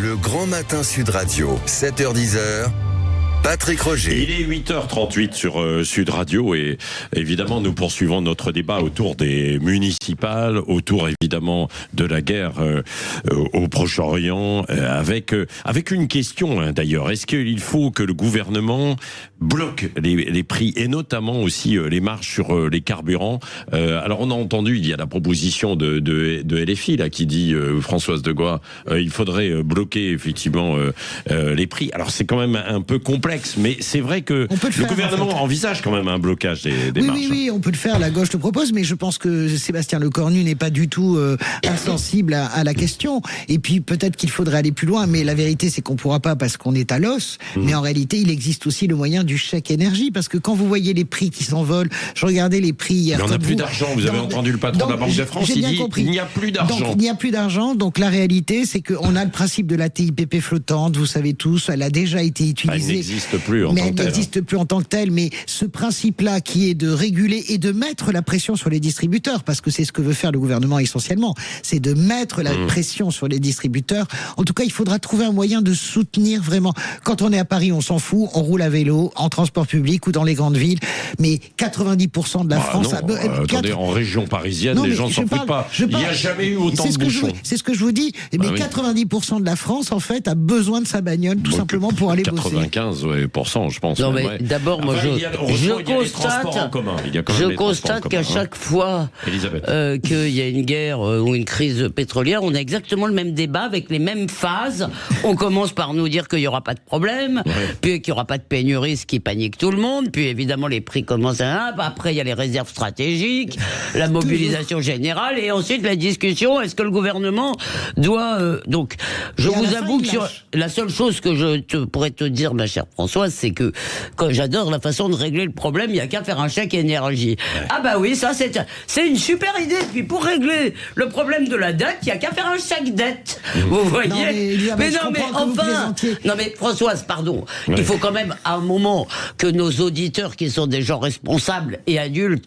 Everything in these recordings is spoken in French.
Le Grand Matin Sud Radio, 7h-10h. Patrick Roger. Il est 8h38 sur Sud Radio et évidemment nous poursuivons notre débat autour des municipales, autour évidemment de la guerre au Proche-Orient, avec une question d'ailleurs. Est-ce qu'il faut que le gouvernement bloque les prix et notamment aussi les marges sur les carburants? Alors on a entendu, il y a la proposition de LFI là qui dit, Françoise Degois, il faudrait bloquer effectivement les prix. Alors c'est quand même un peu complexe. Mais c'est vrai que le gouvernement envisage quand même un blocage des marges. Oui, on peut le faire, la gauche le propose, mais je pense que Sébastien Lecornu n'est pas du tout insensible à la question. Et puis peut-être qu'il faudrait aller plus loin, mais la vérité c'est qu'on ne pourra pas parce qu'on est à l'os. Mais en réalité, il existe aussi le moyen du chèque énergie, parce que quand vous voyez les prix qui s'envolent, je regardais les prix hier. Il n'y en a plus d'argent, vous avez entendu le patron de la Banque de France, il dit il n'y a plus d'argent. Donc il n'y a plus d'argent, donc la réalité c'est qu'on a le principe de la TIPP flottante, vous savez tous, elle a déjà été utilisée. Elle n'existe plus en tant que telle, mais ce principe-là qui est de réguler et de mettre la pression sur les distributeurs, parce que c'est ce que veut faire le gouvernement essentiellement, c'est de mettre la pression sur les distributeurs. En tout cas, il faudra trouver un moyen de soutenir vraiment. Quand on est à Paris, on s'en fout, on roule à vélo, en transport public ou dans les grandes villes, mais 90% de la France... attendez, en région parisienne, les gens ne s'en foutent pas. Il n'y a jamais eu autant de bouchons. C'est ce que je vous dis, mais 90% de la France, en fait, a besoin de sa bagnole, tout simplement pour aller bosser. 95%. Je pense. Non, mais d'abord, moi, je constate qu'à chaque fois qu'il y a une guerre ou une crise pétrolière, on a exactement le même débat avec les mêmes phases. On commence par nous dire qu'il n'y aura pas de problème, puis qu'il n'y aura pas de pénurie, ce qui panique tout le monde, puis évidemment les prix commencent à... Après, il y a les réserves stratégiques, la mobilisation générale, et ensuite la discussion, est-ce que le gouvernement doit... Donc, je vous avoue que la seule chose que je pourrais te dire, ma chère Françoise, c'est que quand j'adore la façon de régler le problème, il n'y a qu'à faire un chèque énergie. Ah bah oui, ça c'est une super idée. Puis pour régler le problème de la dette, il n'y a qu'à faire un chèque dette. Vous voyez? Non mais Françoise, pardon. Ouais. Il faut quand même à un moment que nos auditeurs qui sont des gens responsables et adultes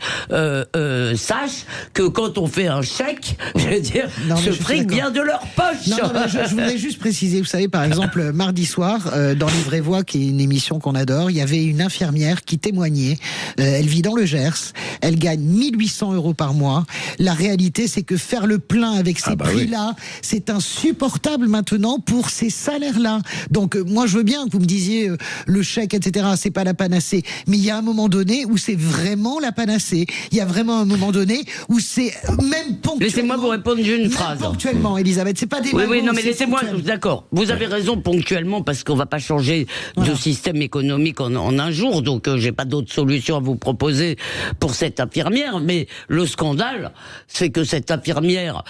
sachent que quand on fait un chèque, je veux dire, ce fric vient de leur poche. Je voudrais juste préciser, vous savez, par exemple, mardi soir, dans Livre et Voix, qui est une émission qu'on adore, il y avait une infirmière qui témoignait. Elle vit dans le Gers. Elle gagne 1800 € par mois. La réalité, c'est que faire le plein avec ces prix-là, c'est insupportable maintenant pour ces salaires-là. Donc, moi, je veux bien que vous me disiez le chèque, etc., c'est pas la panacée. Mais il y a un moment donné où c'est vraiment la panacée. Il y a vraiment un moment donné où c'est même ponctuellement. Laissez-moi vous répondre d'une phrase. Ponctuellement, Elisabeth, c'est pas des Oui, non, mais laissez-moi, d'accord. Vous avez raison ponctuellement, parce qu'on va pas changer de système économique en un jour, donc j'ai pas d'autre solution à vous proposer pour cette infirmière, mais le scandale, c'est que cette infirmière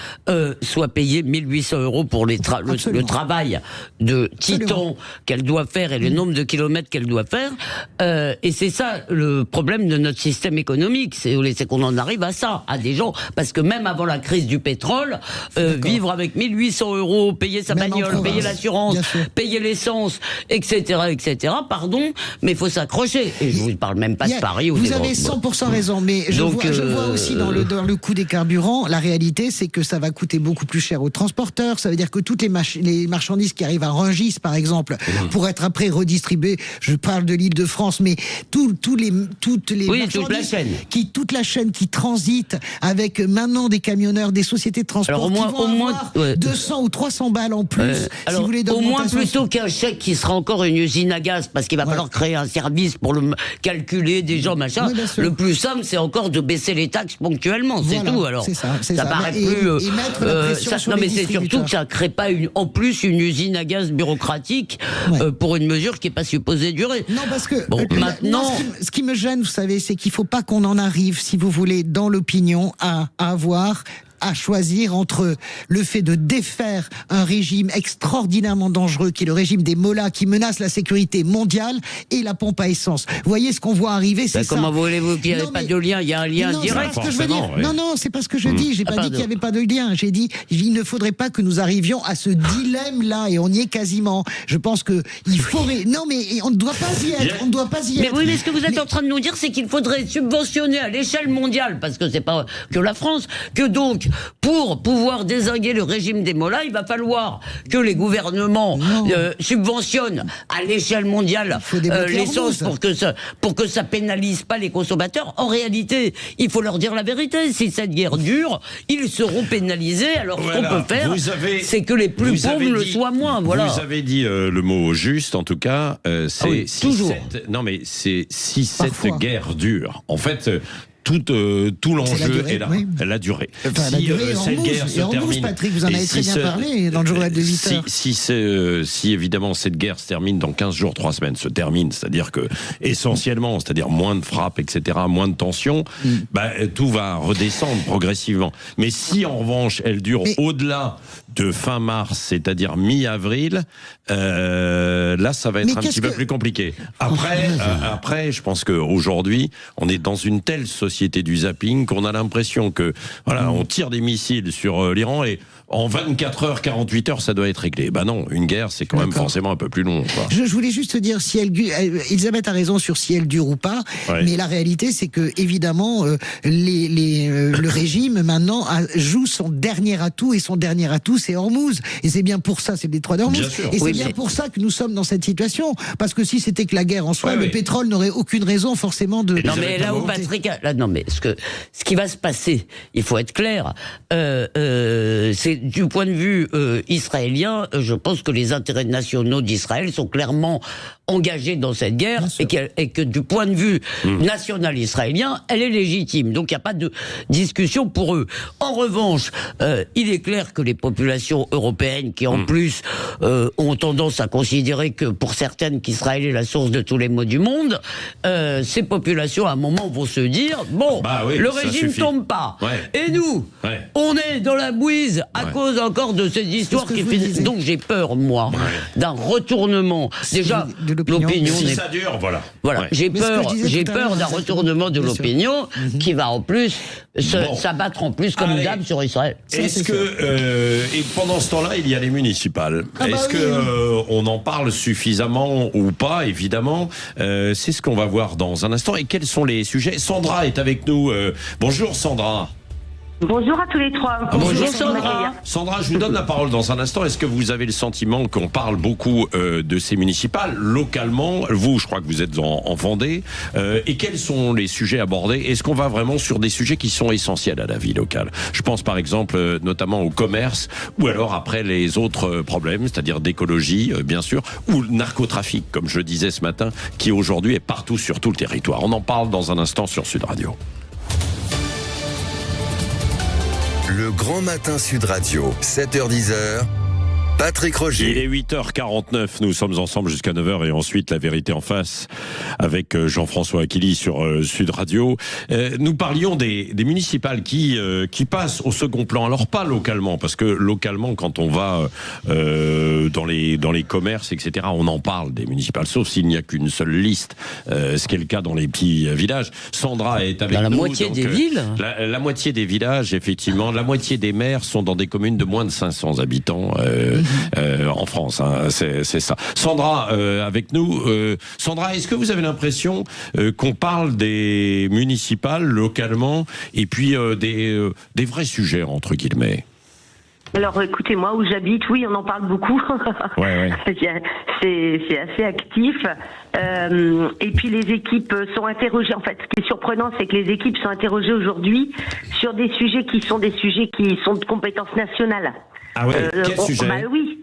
soit payée 1800 € pour le travail de titan qu'elle doit faire et le nombre de kilomètres qu'elle doit faire, et c'est ça le problème de notre système économique, c'est qu'on en arrive à ça, à des gens, parce que même avant la crise du pétrole, vivre avec 1800 €, payer sa bagnole, payer l'assurance, payer l'essence, etc., pardon, mais il faut s'accrocher. Et je vous parle même pas de Paris. Vous avez 100% raison, mais je vois aussi dans le coût des carburants, la réalité, c'est que ça va coûter beaucoup plus cher aux transporteurs. Ça veut dire que toutes les marchandises qui arrivent à Rungis, par exemple, pour être après redistribuées, je parle de l'Île-de-France, mais toutes les marchandises, toute la chaîne qui transite avec maintenant des camionneurs, des sociétés de transport qui vont avoir 200 ou 300 balles en plus. Si vous voulez, au moins plutôt qu'un chèque qui sera encore une usine à gaz, parce qu'il va falloir créer un service pour le calculer des gens, machin. Le plus simple, c'est encore de baisser les taxes ponctuellement, c'est tout. Alors, ça paraît plus. Non, mais c'est surtout que ça crée pas en plus une usine à gaz bureaucratique pour une mesure qui n'est pas supposée durer. Non, parce que maintenant, ce qui me gêne, vous savez, c'est qu'il faut pas qu'on en arrive, si vous voulez, dans l'opinion, à avoir à choisir entre le fait de défaire un régime extraordinairement dangereux qui est le régime des mollahs qui menace la sécurité mondiale et la pompe à essence. Vous voyez ce qu'on voit arriver, c'est ça. Comment voulez-vous qu'il n'y ait pas de lien? Il y a un lien direct. Non, c'est pas ce que je dis. J'ai pas dit qu'il n'y avait pas de lien. J'ai dit il ne faudrait pas que nous arrivions à ce dilemme-là, et on y est quasiment. Je pense que il faudrait. Non, mais on ne doit pas y être. On ne doit pas y être. Mais oui, mais ce que vous êtes en train de nous dire, c'est qu'il faudrait subventionner à l'échelle mondiale, parce que c'est pas que la France, que donc pour pouvoir dézinguer le régime des mollahs, il va falloir que les gouvernements subventionnent à l'échelle mondiale l'essence pour que ça pénalise pas les consommateurs. En réalité, il faut leur dire la vérité. Si cette guerre dure, ils seront pénalisés. Alors ce qu'on peut faire, c'est que les plus pauvres le soient moins. Voilà. Vous avez dit le mot juste, en tout cas. C'est toujours. Si cette guerre dure, en fait. Tout l'enjeu est là, la durée. Si cette guerre se termine, Patrick, vous en avez très bien parlé dans le journal de 8 heures. Si évidemment cette guerre se termine dans 15 jours, 3 semaines, se termine, c'est-à-dire que essentiellement, c'est-à-dire moins de frappes, etc., moins de tensions, tout va redescendre progressivement. Mais si en revanche elle dure au-delà de fin mars, c'est-à-dire mi-avril, là ça va être un petit peu plus compliqué. Après, je pense qu'aujourd'hui, on est dans une telle société du zapping qu'on a l'impression que on tire des missiles sur l'Iran et en 24 heures, 48 heures, ça doit être réglé. Non, une guerre, c'est quand même forcément un peu plus long. Je voulais juste dire, Elisabeth a raison sur si elle dure ou pas, mais la réalité, c'est que évidemment, le régime maintenant joue son dernier atout, et son dernier atout, c'est Hormuz. Et c'est bien pour ça, c'est le détroit d'Hormuz. Et c'est bien pour ça que nous sommes dans cette situation. Parce que si c'était que la guerre en soi, le pétrole n'aurait aucune raison forcément de... Non, mais là où Patrick... Non, mais ce qui va se passer, il faut être clair, c'est du point de vue israélien, je pense que les intérêts nationaux d'Israël sont clairement engagés dans cette guerre et que du point de vue national israélien, elle est légitime. Donc il n'y a pas de discussion pour eux. En revanche, il est clair que les populations européennes qui en plus ont tendance à considérer que pour certaines qu'Israël est la source de tous les maux du monde, ces populations à un moment vont se dire le régime tombe pas. Et nous, on est dans la bouise à cause encore de ces histoires qui finissent. Donc j'ai peur, moi, d'un retournement. Déjà, l'opinion. Si ça dure, voilà. J'ai peur d'un retournement de l'opinion qui va en plus s'abattre en plus comme une dame sur Israël. Est-ce que et pendant ce temps-là, il y a les municipales. Est-ce que on en parle suffisamment ou pas? Évidemment, c'est ce qu'on va voir dans un instant. Et quels sont les sujets? Sandra est avec nous. Bonjour Sandra. Bonjour à tous les trois. Bonjour Sandra. Sandra, je vous donne la parole dans un instant. Est-ce que vous avez le sentiment qu'on parle beaucoup de ces municipales localement? Vous, je crois que vous êtes en Vendée. Et quels sont les sujets abordés? Est-ce qu'on va vraiment sur des sujets qui sont essentiels à la vie locale? Je pense par exemple notamment au commerce, ou alors après les autres problèmes, c'est-à-dire d'écologie, bien sûr, ou le narcotrafic, comme je le disais ce matin, qui aujourd'hui est partout sur tout le territoire. On en parle dans un instant sur Sud Radio. Le Grand Matin Sud Radio, 7h-10h, Patrick Roger. Il est 8h49, nous sommes ensemble jusqu'à 9h et ensuite la vérité en face avec Jean-François Aquili sur Sud Radio. Nous parlions des municipales qui passent au second plan. Alors pas localement, parce que localement quand on va dans les commerces, etc., on en parle des municipales, sauf s'il n'y a qu'une seule liste, ce qui est le cas dans les petits villages. Sandra est avec nous. Dans la moitié des villes la moitié des villages, effectivement. La moitié des maires sont dans des communes de moins de 500 habitants. En France, c'est ça. Sandra, avec nous. Sandra, est-ce que vous avez l'impression qu'on parle des municipales localement et puis des vrais sujets, entre guillemets? Alors écoutez, moi où j'habite, oui, on en parle beaucoup. C'est assez actif. Et puis les équipes sont interrogées. En fait, ce qui est surprenant, c'est que les équipes sont interrogées aujourd'hui sur des sujets qui sont de compétence nationale. Ah ouais, quel sujet? Oui.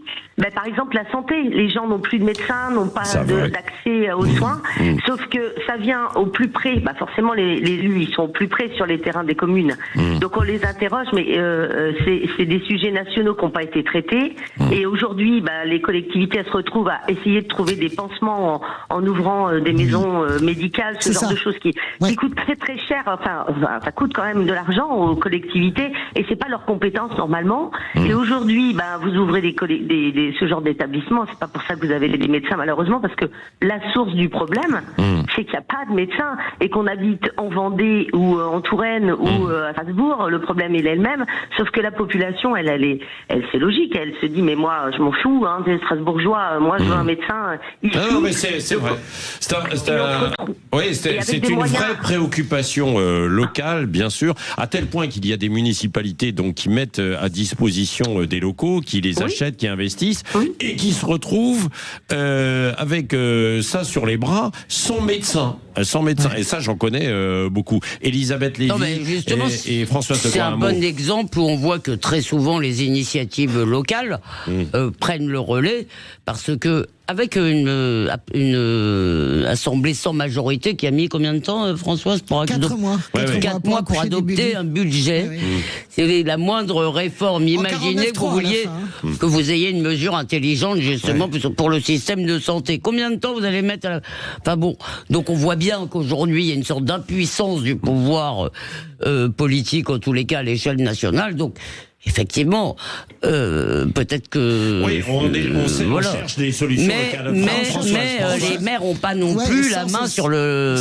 Par exemple, la santé. Les gens n'ont plus de médecins, n'ont pas d'accès aux soins. Sauf que ça vient au plus près. Forcément, les élus, ils sont au plus près sur les terrains des communes. Donc on les interroge, mais c'est des sujets nationaux qui n'ont pas été traités. Et aujourd'hui, les collectivités, elles se retrouvent à essayer de trouver des pansements en ouvrant des maisons médicales, ce genre de choses qui coûtent très très cher. Ça coûte quand même de l'argent aux collectivités, et c'est pas leur compétence normalement. Et aujourd'hui, vous ouvrez des ce genre d'établissement. C'est pas pour ça que vous avez des médecins, malheureusement, parce que la source du problème, c'est qu'il n'y a pas de médecins et qu'on habite en Vendée ou en Touraine ou à Strasbourg. Le problème il est le même, sauf que la population, elle c'est logique. Elle se dit mais moi je m'en fous, hein, des Strasbourgeois. Moi je veux un médecin ici. Non, mais c'est vrai. C'est une vraie préoccupation locale, bien sûr, à tel point qu'il y a des municipalités donc qui mettent à disposition des locaux, qui les achètent, qui investissent, et qui se retrouvent avec ça sur les bras, sans médecin. Et ça, j'en connais beaucoup. Elisabeth Lévy et François Second. C'est un bon exemple où on voit que très souvent les initiatives locales prennent le relais, parce que avec une assemblée sans majorité qui a mis combien de temps, Françoise, pour 4 mois. 4 mois pour adopter un budget. C'est la moindre réforme. Imaginez que vous vouliez que vous ayez une mesure intelligente justement pour le système de santé. Combien de temps vous allez mettre Enfin bon, donc on voit bien qu'aujourd'hui il y a une sorte d'impuissance du pouvoir politique, en tous les cas à l'échelle nationale. Donc effectivement, peut-être que... Oui, on cherche des solutions locales. Mais les maires n'ont pas non plus la main sur la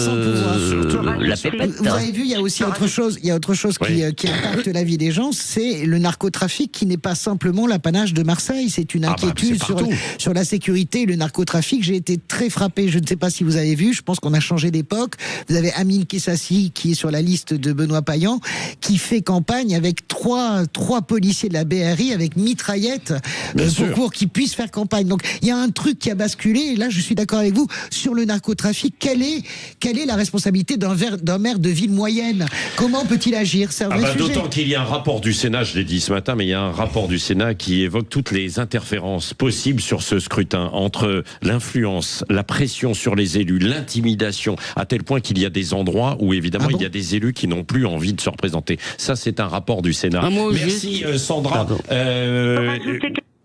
pépette. Vous avez vu, il y a aussi autre chose qui impacte la vie des gens, c'est le narcotrafic, qui n'est pas simplement l'apanage de Marseille. C'est une inquiétude sur la sécurité et le narcotrafic. J'ai été très frappé, je ne sais pas si vous avez vu, je pense qu'on a changé d'époque. Vous avez Amine Kessassi, qui est sur la liste de Benoît Payan, qui fait campagne avec trois policiers de la BRI avec mitraillettes pour qu'ils puissent faire campagne. Donc il y a un truc qui a basculé, et là je suis d'accord avec vous, sur le narcotrafic. Quelle est la responsabilité d'un maire de ville moyenne? Comment peut-il agir? C'est un vrai sujet. D'autant qu'il y a un rapport du Sénat, je l'ai dit ce matin, mais il y a un rapport du Sénat qui évoque toutes les interférences possibles sur ce scrutin, entre l'influence, la pression sur les élus, l'intimidation, à tel point qu'il y a des endroits où évidemment il y a des élus qui n'ont plus envie de se représenter. Ça, c'est un rapport du Sénat. Merci Sandra.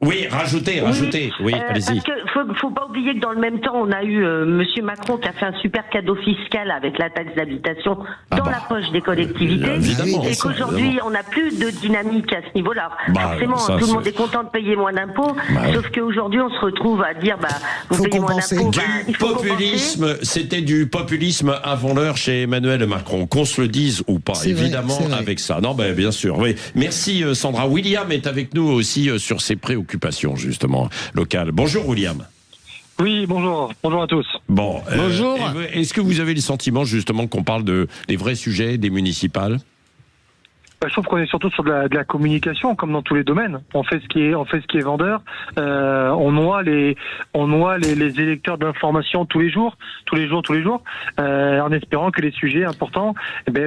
Oui, rajoutez. Oui, allez-y. Parce que faut pas oublier que dans le même temps, on a eu Monsieur Macron qui a fait un super cadeau fiscal avec la taxe d'habitation dans la poche des collectivités. Et qu'aujourd'hui, on n'a plus de dynamique à ce niveau-là. Forcément, tout le monde est content de payer moins d'impôts, sauf qu'aujourd'hui, on se retrouve à dire, vous payez moins d'impôts. Du populisme, c'était du populisme avant l'heure chez Emmanuel Macron. Qu'on se le dise ou pas, évidemment, avec ça. Non, bien sûr. Oui. Merci Sandra. William est avec nous aussi sur ses préoccupations justement locales. Bonjour William. Oui, bonjour à tous. Bon, bonjour. Est-ce que vous avez le sentiment justement qu'on parle des vrais sujets, des municipales? Je trouve qu'on est surtout sur de la communication, comme dans tous les domaines. On fait ce qui est vendeur. On noie les électeurs d'informations tous les jours, en espérant que les sujets importants,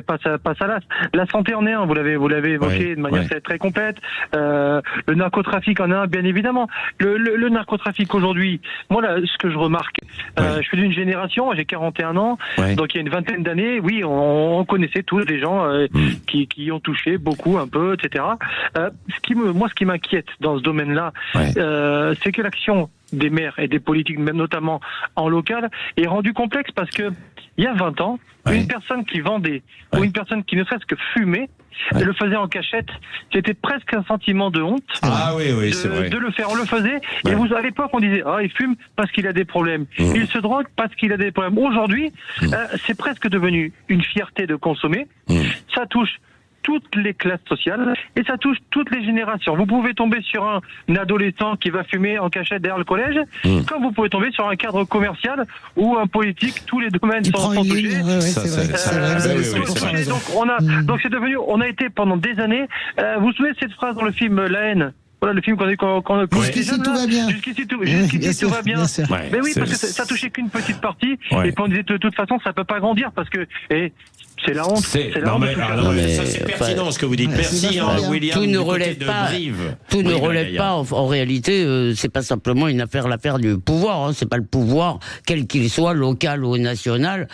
passent à l'as. La santé en est un. Vous l'avez évoqué de manière très complète. Le narcotrafic en est un, bien évidemment. Le narcotrafic aujourd'hui, moi là, ce que je remarque, je suis d'une génération, j'ai 41 ans, donc il y a une vingtaine d'années, oui, on connaissait tous les gens qui ont touché beaucoup, un peu, etc. Ce qui m'inquiète dans ce domaine-là, c'est que l'action des maires et des politiques, même notamment en local, est rendue complexe parce que il y a 20 ans, une personne qui vendait ou une personne qui ne serait-ce que fumait, le faisait en cachette, c'était presque un sentiment de honte c'est vrai. De le faire. On le faisait, et à l'époque on disait il fume parce qu'il a des problèmes, il se drogue parce qu'il a des problèmes. Aujourd'hui, c'est presque devenu une fierté de consommer. Ça touche toutes les classes sociales et ça touche toutes les générations. Vous pouvez tomber sur un adolescent qui va fumer en cachette derrière le collège, comme vous pouvez tomber sur un cadre commercial ou un politique. Tous les domaines sont touchés. Donc c'est devenu, on a été pendant des années. Vous vous souvenez de cette phrase dans le film La Haine? Voilà le film Jusqu'ici tout va bien. Jusqu'ici tout va bien. Mais oui, parce que ça touchait qu'une petite partie. Et puis on disait de toute façon ça peut pas grandir parce que c'est la honte. Ça c'est pertinent ce que vous dites. Merci William. Tout ne relève pas. En réalité, c'est pas simplement l'affaire du pouvoir. C'est pas le pouvoir, quel qu'il soit, local ou national,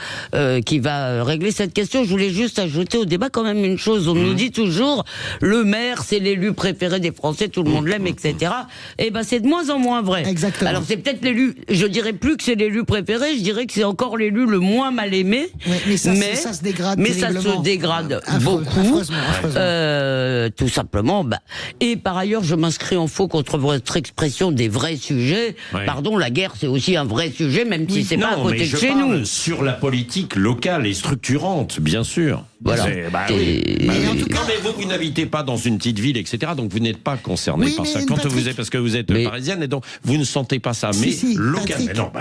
qui va régler cette question. Je voulais juste ajouter au débat quand même une chose. On nous dit toujours le maire, c'est l'élu préféré des Français, tout le monde l'aime, etc. Et c'est de moins en moins vrai. Exactement. Alors c'est peut-être l'élu. Je dirais plus que c'est l'élu préféré. Je dirais que c'est encore l'élu le moins mal aimé. Mais ça se dégrade. Mais ça se dégrade beaucoup, tout simplement. Et par ailleurs, je m'inscris en faux contre votre expression des vrais sujets. Ouais. Pardon, la guerre, c'est aussi un vrai sujet, même si c'est pas à côté de chez nous. Sur la politique locale et structurante, bien sûr. Voilà. Oui. en tout cas, non, mais vous n'habitez pas dans une petite ville, etc. Donc vous n'êtes pas concerné par ça. Parce que vous êtes parisienne, et donc vous ne sentez pas ça. Mais local, mais non,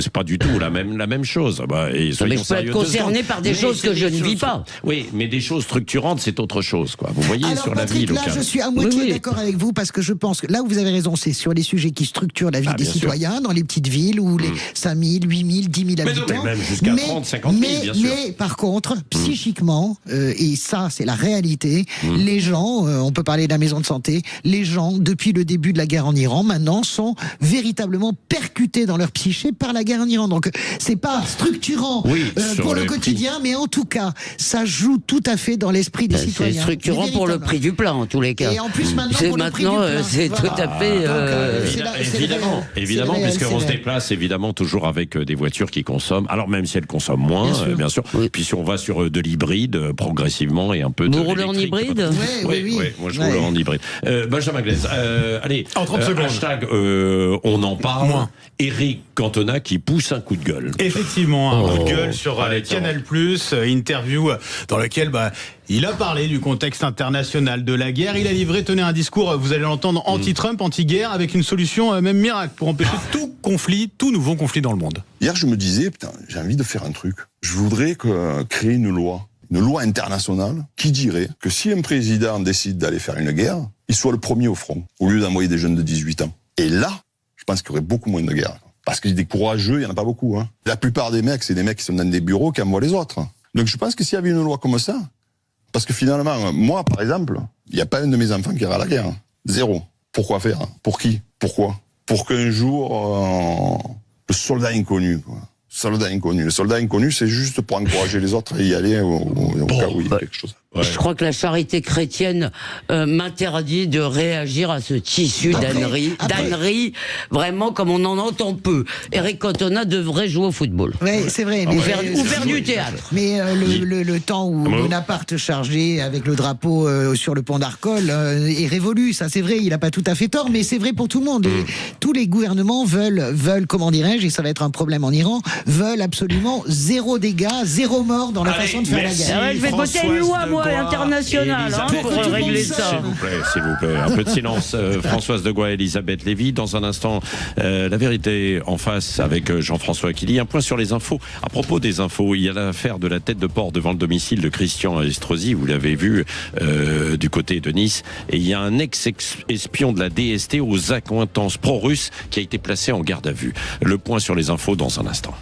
c'est pas du tout la même chose. Et mais je peux être concerné par des choses que je ne vis pas. Oui, mais des choses structurantes, c'est autre chose, quoi. Vous voyez, sur la vie locale. Là, je suis à moitié d'accord avec vous, parce que je pense que là où vous avez raison, c'est sur les sujets qui structurent la vie des citoyens, dans les petites villes où les 5 000, 8 000, 10 000 habitants. Mais même jusqu'à 30, 50 000, bien sûr. Mais par contre, psychiquement, et ça, c'est la réalité, les gens, on peut parler de la maison de santé, les gens, depuis le début de la guerre en Iran, maintenant, sont véritablement percutés dans leur psyché par la guerre en Iran. Donc, c'est pas structurant pour le quotidien, mais en tout cas, ça joue tout à fait dans l'esprit des citoyens. C'est structurant pour le prix du plein, en tous les cas. Et en plus, maintenant, c'est tout à fait... Évidemment, puisqu'on se déplace, évidemment, toujours avec des voitures qui consomment, alors même si elles consomment moins, bien sûr. Puis si on va sur de l'hybride, progressivement, et un peu de... Vous roulez en hybride ? Oui. Moi, je roule en hybride. Benjamin Glaise, allez, en 30 secondes. Hashtag, on en parle. Éric Cantona qui pousse un coup de gueule. Effectivement, un coup de gueule sur Canal+, interview dans laquelle il a parlé du contexte international de la guerre. Il a livré, tenez, un discours, vous allez l'entendre, anti-Trump, anti-guerre, avec une solution même miracle pour empêcher tout conflit, tout nouveau conflit dans le monde. Hier, je me disais, putain, j'ai envie de faire un truc. Je voudrais créer une loi internationale qui dirait que si un président décide d'aller faire une guerre, il soit le premier au front, au lieu d'envoyer des jeunes de 18 ans. Et là, je pense qu'il y aurait beaucoup moins de guerres. Parce que des courageux, il n'y en a pas beaucoup. La plupart des mecs, c'est des mecs qui sont dans des bureaux qui envoient les autres. Donc je pense que s'il y avait une loi comme ça, parce que finalement, moi, par exemple, il n'y a pas un de mes enfants qui ira à la guerre. Zéro. Pourquoi faire ? Pour qui ? Pourquoi ? Pour qu'un jour, le soldat inconnu, quoi. Le soldat inconnu, c'est juste pour encourager les autres à y aller au cas où il y a quelque chose. Je crois que la charité chrétienne m'interdit de réagir à ce tissu d'ânerie, vraiment comme on en entend peu. Éric Cantona devrait jouer au football. Oui, c'est vrai. Ou faire du théâtre. Mais le temps où Bonaparte chargeait avec le drapeau sur le pont d'Arcole est révolu, ça c'est vrai, il n'a pas tout à fait tort, mais c'est vrai pour tout le monde. Et tous les gouvernements veulent, comment dirais-je, et ça va être un problème en Iran, veulent absolument 0 dégâts, 0 mort dans la façon de faire la guerre. Je vais voter une loi, moi, internationale, pour régler ça. S'il vous plaît, un peu de silence. Françoise de Gois, Elisabeth Lévy. Dans un instant, la vérité en face avec Jean-François Aquili. Un point sur les infos. À propos des infos, il y a l'affaire de la tête de porc devant le domicile de Christian Estrosi. Vous l'avez vu du côté de Nice. Et il y a un ex-espion de la DST aux accointances pro-russes qui a été placé en garde à vue. Le point sur les infos dans un instant.